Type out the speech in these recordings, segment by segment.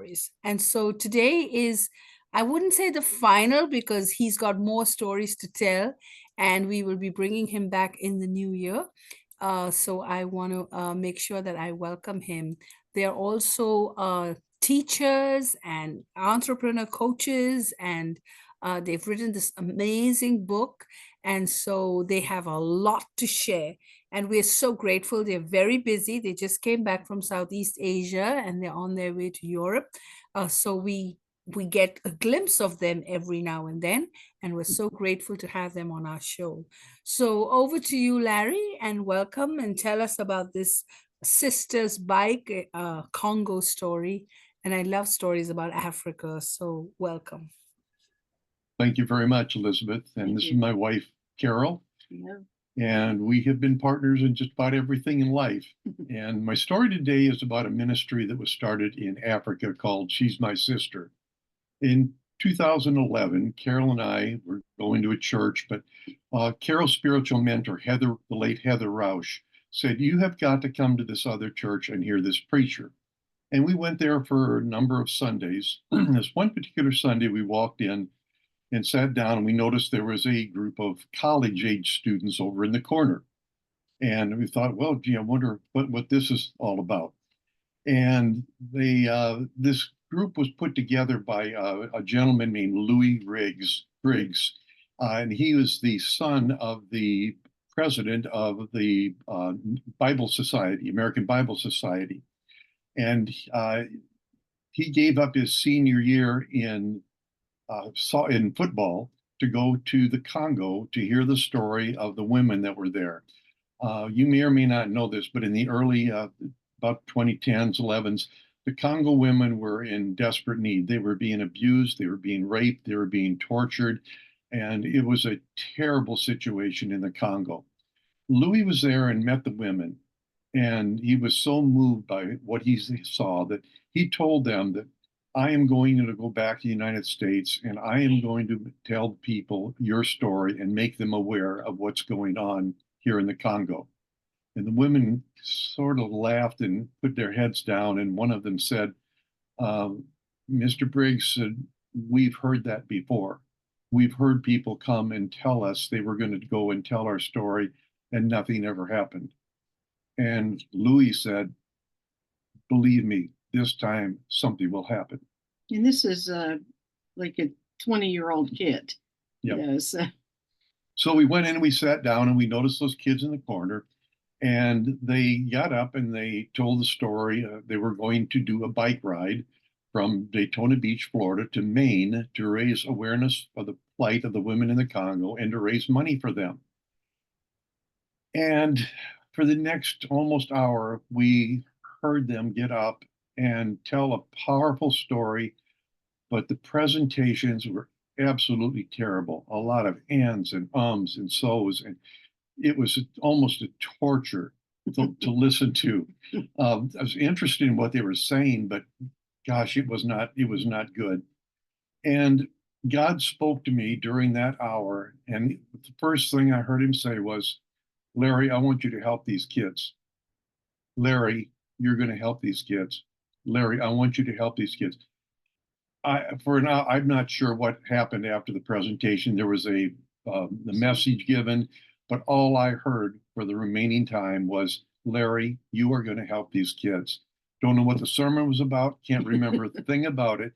stories. And so today is, I wouldn't say the final because he's got more stories to tell, and we will be bringing him back in the new year. So I want to make sure that I welcome him. They're also teachers and entrepreneur coaches, and they've written this amazing book. And so they have a lot to share. And we're so grateful. They're very busy. They just came back from Southeast Asia and they're on their way to Europe. So we get a glimpse of them every now and then, and we're so grateful to have them on our show. So over to you, Larry, and welcome, and tell us about this sister's bike Congo story. And I love stories about Africa, so welcome. Thank you very much, Elizabeth. And Thank this you. is my wife, Carol. Yeah. And we have been partners in just about everything in life. And my story today is about a ministry that was started in Africa called She's My Sister. In 2011, Carol and I were going to a church, but Carol's spiritual mentor, Heather, the late Heather Rausch, said, "You have got to come to this other church and hear this preacher." And we went there for a number of Sundays. This one particular Sunday, we walked in and sat down, and we noticed there was a group of college-age students over in the corner. And we thought, well, gee, I wonder what this is all about. And this group was put together by a gentleman named Louis Briggs, and he was the son of the president of the Bible Society, American Bible Society. And he gave up his senior year in football to go to the Congo to hear the story of the women that were there. You may or may not know this, but in the early, about 2010s, 11s, the Congo women were in desperate need. They were being abused, they were being raped, they were being tortured, and it was a terrible situation in the Congo. Louis was there and met the women, and he was so moved by what he saw that he told them that I am going to go back to the United States and I am going to tell people your story and make them aware of what's going on here in the Congo. And the women sort of laughed and put their heads down. And one of them said, Mr. Briggs said, we've heard that before. We've heard people come and tell us they were going to go and tell our story, and nothing ever happened. And Louis said, believe me, this time something will happen. And this is like a 20-year-old kid. Yep. Yes. So we went in and we sat down and we noticed those kids in the corner, and they got up and they told the story. They were going to do a bike ride from Daytona Beach, Florida to Maine to raise awareness of the plight of the women in the Congo and to raise money for them. And for the next almost hour, we heard them get up and tell a powerful story, but the presentations were absolutely terrible. A lot of ands and ums and so's, and it was almost a torture to listen to. I was interested in what they were saying, but gosh, it was not good. And God spoke to me during that hour, and the first thing I heard him say was, Larry, I want you to help these kids. Larry, you're going to help these kids. Larry, I want you to help these kids. For now, I'm not sure what happened after the presentation. There was the message given, but all I heard for the remaining time was, Larry, you are going to help these kids. Don't know what the sermon was about. Can't remember a thing about it,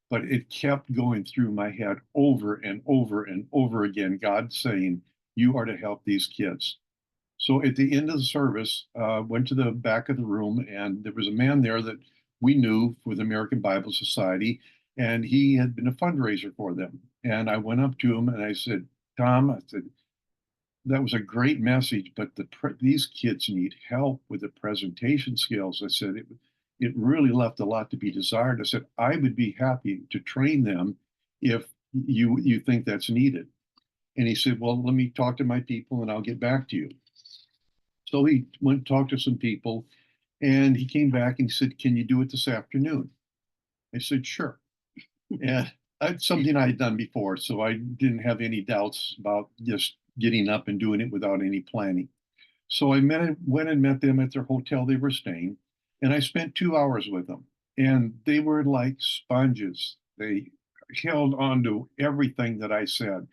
but it kept going through my head over and over and over again. God saying, you are to help these kids. So at the end of the service, went to the back of the room, and there was a man there that we knew for the American Bible Society, and he had been a fundraiser for them. And I went up to him and I said, Tom, I said, that was a great message, but these kids need help with the presentation skills. I said, it really left a lot to be desired. I said, I would be happy to train them if you think that's needed. And he said, well, let me talk to my people and I'll get back to you. So he went and talked to some people, and he came back and he said, can you do it this afternoon? I said, sure. And that's something I had done before, so I didn't have any doubts about just getting up and doing it without any planning. So I went and met them at their hotel they were staying, and I spent 2 hours with them. and they were like sponges. They held on to everything that I said.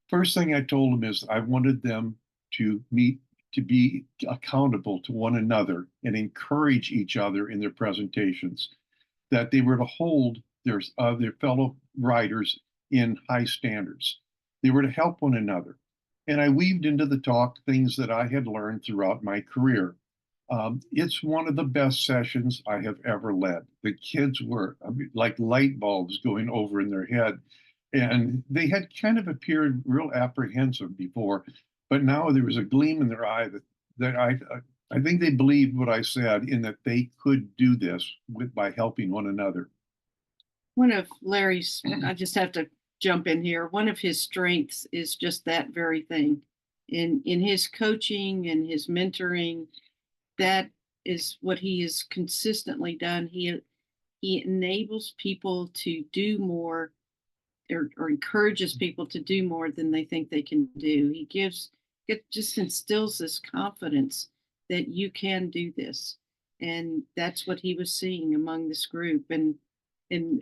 First thing I told them is I wanted them to meet, to be accountable to one another and encourage each other in their presentations, that they were to hold their fellow writers in high standards. They were to help one another. And I weaved into the talk things that I had learned throughout my career. It's one of the best sessions I have ever led. The kids were, I mean, like light bulbs going over in their head. And they had kind of appeared real apprehensive before, but now there was a gleam in their eye that I think they believed what I said in that they could do this by helping one another. One of Larry's, I just have to jump in here. One of his strengths is just that very thing. In his coaching and his mentoring, that is what he has consistently done. He enables people to do more, or encourages people to do more than they think they can do. It just instills this confidence that you can do this. And that's what he was seeing among this group. And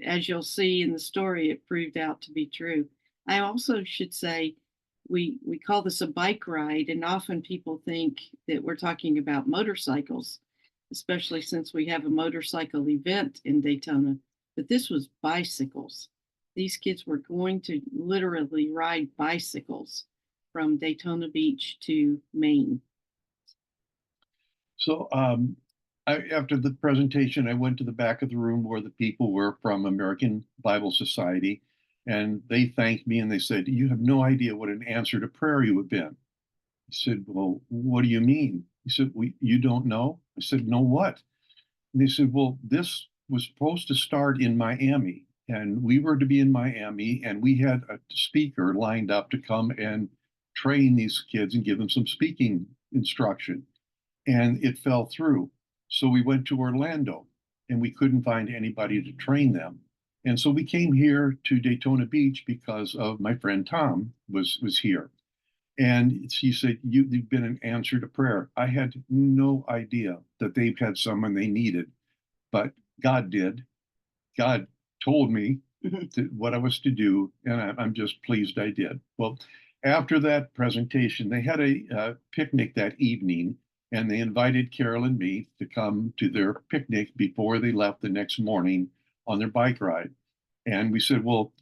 as you'll see in the story, it proved out to be true. I also should say we call this a bike ride, and often people think that we're talking about motorcycles, especially since we have a motorcycle event in Daytona. But this was bicycles. These kids were going to literally ride bicycles from Daytona Beach to Maine. So after the presentation, I went to the back of the room where the people were from American Bible Society, and they thanked me and they said, "You have no idea what an answer to prayer you have been." I said, "Well, what do you mean?" He said, "You don't know?" I said, "No, what?" And they said, "Well, this was supposed to start in Miami, and we were to be in Miami, and we had a speaker lined up to come and train these kids and give them some speaking instruction, and it fell through. So we went to Orlando, and we couldn't find anybody to train them. And so we came here to Daytona Beach because of my friend Tom was here. And she said, You've been an answer to prayer." I had no idea that they've had someone they needed, but God did. God told me what I was to do, and I'm just pleased I did. Well, after that presentation, they had a picnic that evening, and they invited Carol and me to come to their picnic before they left the next morning on their bike ride. And we said, "Well,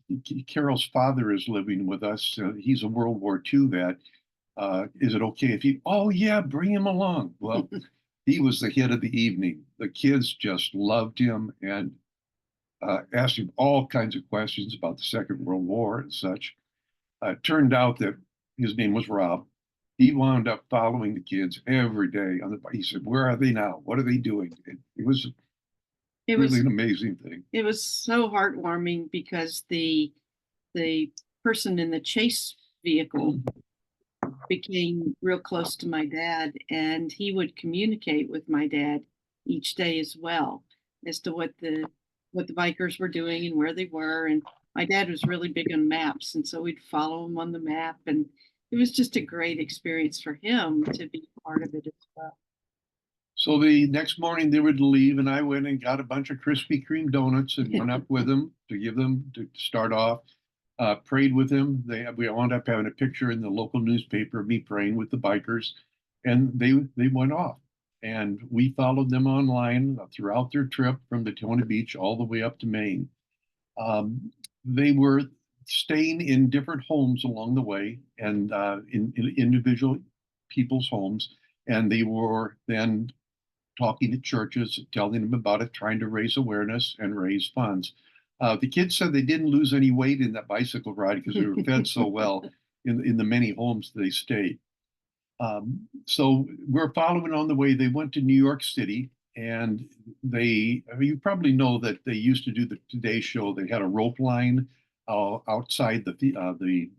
Carol's father is living with us. He's a World War II vet. Is it okay if he?" "Oh, yeah, bring him along." Well, he was the hit of the evening. The kids just loved him and asked him all kinds of questions about the Second World War and such. It turned out that his name was Rob. He wound up following the kids every day on the bike. He said, "Where are they now? What are they doing?" It was It really was an amazing thing. it was so heartwarming because the person in the chase vehicle became real close to my dad, and he would communicate with my dad each day as well as to what the bikers were doing and where they were. And my dad was really big on maps, and so we'd follow him on the map, and it was just a great experience for him to be part of it as well. So the next morning they were to leave, and I went and got a bunch of Krispy Kreme donuts and went up with them to give them to start off. Prayed with them. We wound up having a picture in the local newspaper of me praying with the bikers, and they went off. And we followed them online throughout their trip from Daytona Beach all the way up to Maine. They were staying in different homes along the way, and in individual people's homes, and they were then talking to churches, telling them about it, trying to raise awareness and raise funds. The kids said they didn't lose any weight in that bicycle ride because they were fed so well in the many homes they stayed. So we're following on the way. They went to New York City, and I mean, you probably know that they used to do the Today Show. They had a rope line outside the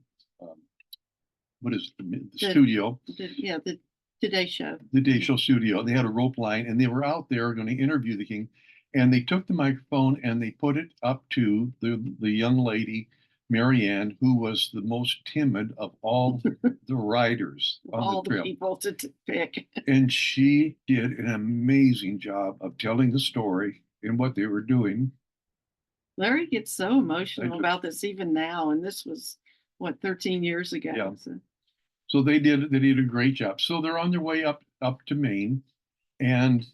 what is it, the The, studio, the Today Show. the Day Show studio. They had a rope line, and they were out there going to interview the king. And they took the microphone and they put it up to the young lady, Marianne, who was the most timid of all the riders on All the the trail. people to pick. And she did an amazing job of telling the story in what they were doing. Larry gets so emotional do. about this even now, and this was what 13 years ago. Yeah. So So they did a great job. So they're on their way up to Maine, and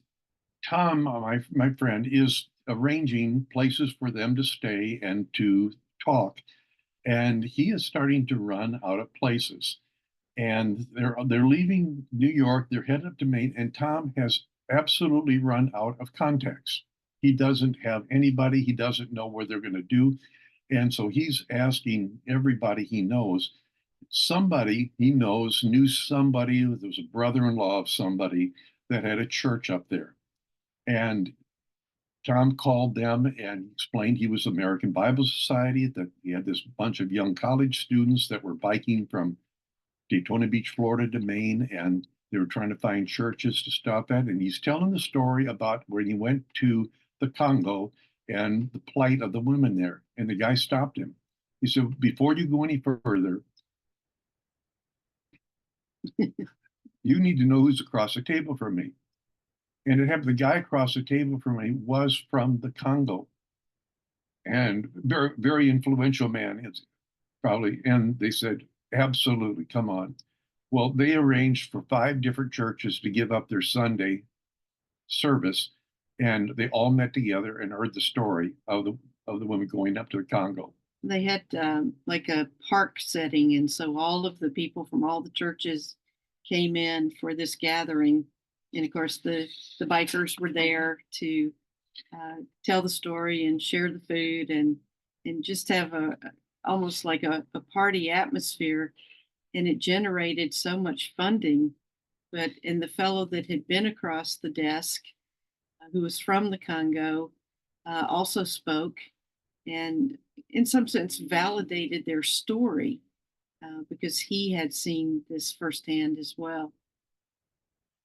Tom, my friend, is arranging places for them to stay and to talk, and he is starting to run out of places. And they're leaving New York, they're headed up to Maine, and Tom has absolutely run out of contacts. He doesn't have anybody, he doesn't know where they're going to do. And so he's asking everybody he knows. Somebody he knows knew somebody, there was a brother-in-law of somebody that had a church up there. And Tom called them and explained he was American Bible Society, that he had this bunch of young college students that were biking from Daytona Beach, Florida to Maine, and they were trying to find churches to stop at. And he's telling the story about when he went to the Congo and the plight of the women there. And the guy stopped him. He said, "Before you go any further, you need to know who's across the table from me." And it happened the guy across the table from me was from the Congo, and very, very influential man. It's probably, and they said, "Absolutely, come on." Well, they arranged for 5 different churches to give up their Sunday service, and they all met together and heard the story of the women going up to the Congo. they had like a park setting, and so all of the people from all the churches came in for this gathering, and of course the bikers were there to tell the story and share the food and just have a almost like a party atmosphere, and it generated so much funding. But and the fellow that had been across the desk, who was from the Congo, also spoke and, in some sense, validated their story because he had seen this firsthand as well.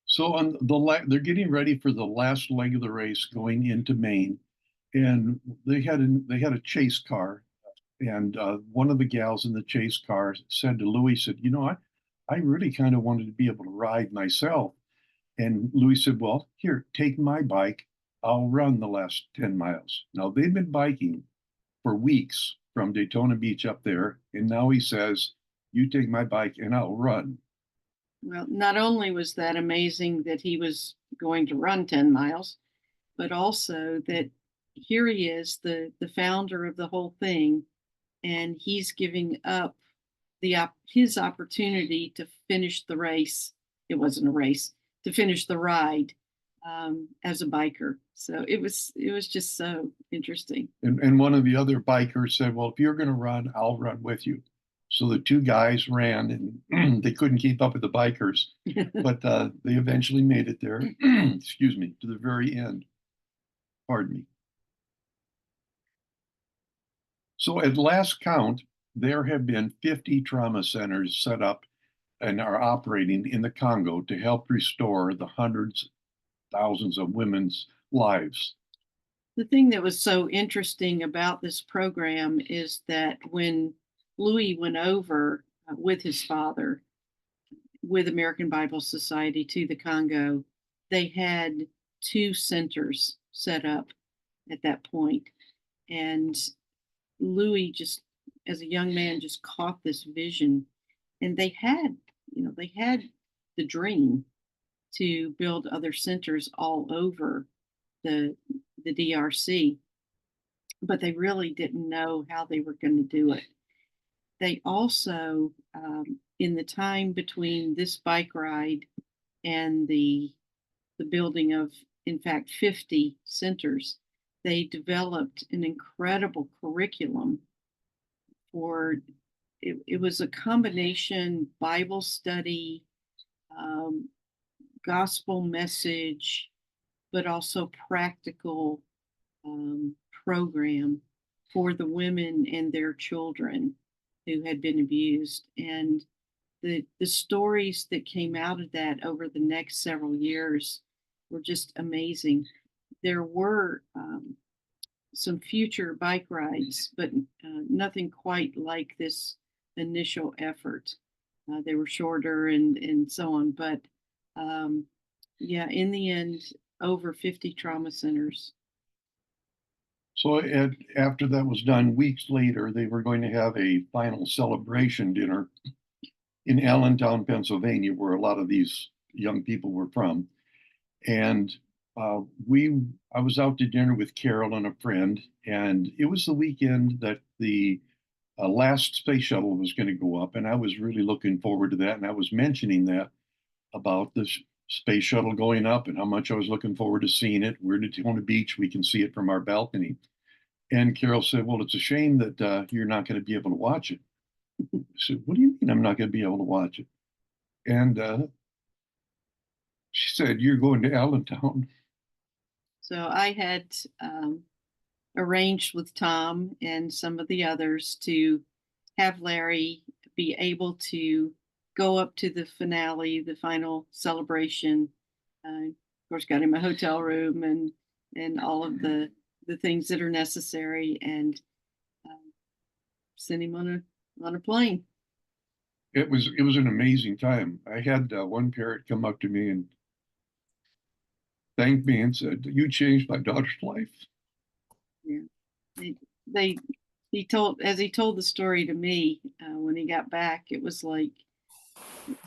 So they're getting ready for the last leg of the race going into Maine, and they had a chase car, and one of the gals in the chase car said to Louis, said, I really kind of wanted to be able to ride myself. And Louis said, "Well, here, take my bike. I'll run the last 10 miles." Now, they've been biking for weeks from Daytona Beach up there. And now he says, "You take my bike and I'll run." Well, not only was that amazing that he was going to run 10 miles, but also that here he is, the founder of the whole thing, and he's giving up his opportunity to finish the race. It wasn't a race, to finish the ride as a biker. So it was just so interesting. And one of the other bikers said, "Well, if you're going to run, I'll run with you." So the two guys ran and they couldn't keep up with the bikers, but they eventually made it there, excuse me, to the very end. Pardon me. So at last count, there have been 50 trauma centers set up and are operating in the Congo to help restore the hundreds, thousands of women's lives. The thing that was so interesting about this program is that when Louis went over with his father with American Bible Society to the Congo, they had 2 centers set up at that point. And Louis just, as a young man, just caught this vision. And they had the dream to build other centers all over the DRC, but they really didn't know how they were going to do it. They also, in the time between this bike ride and the building of, in fact, 50 centers, they developed an incredible curriculum for it was a combination Bible study, um, gospel message, but also practical program for the women and their children who had been abused. And the stories that came out of that over the next several years were just amazing. There were some future bike rides, but nothing quite like this initial effort. They were shorter and so on, but um, yeah, in the end, over 50 trauma centers. So after that was done, weeks later, they were going to have a final celebration dinner in Allentown, Pennsylvania, where a lot of these young people were from. And uh, we, I was out to dinner with Carol and a friend, and it was the weekend that the last space shuttle was going to go up, and I was really looking forward to that. And I was mentioning that about the space shuttle going up and how much I was looking forward to seeing it. We're at Daytona Beach; we can see it from our balcony. And Carol said, "Well, it's a shame that you're not going to be able to watch it." I said, "What do you mean I'm not going to be able to watch it?" And she said, "You're going to Allentown." So I had arranged with Tom and some of the others to have Larry be able to go up to the finale, the final celebration. Of course, got him a hotel room and all of the things that are necessary, and um, send him on a plane. It was an amazing time. I had one parent come up to me and thanked me and said, "You changed my daughter's life." Yeah, they, they he told as he told the story to me when he got back, it was like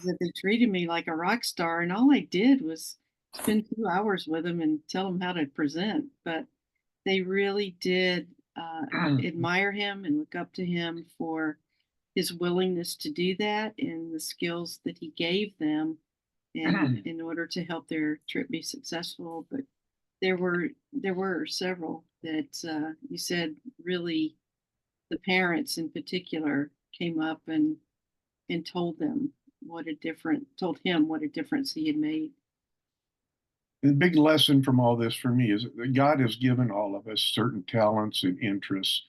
that they treated me like a rock star, and all I did was spend 2 hours with him and tell him how to present. But they really did admire him and look up to him for his willingness to do that and the skills that he gave them in order to help their trip be successful. But there were several that you said really the parents in particular came up and told him what a difference he had made. The big lesson from all this for me is that God has given all of us certain talents and interests,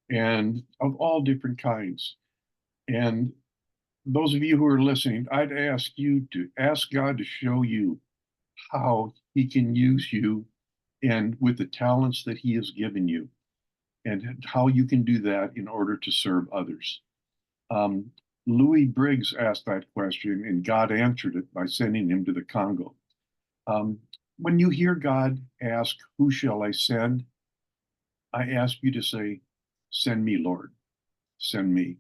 and of all different kinds. And those of you who are listening, I'd ask you to ask God to show you how He can use you and with the talents that He has given you, and how you can do that in order to serve others. Um, Louis Briggs asked that question, and God answered it by sending him to the Congo. Um, when you hear God ask, "Who shall I send?" I ask you to say, "Send me, Lord, send me."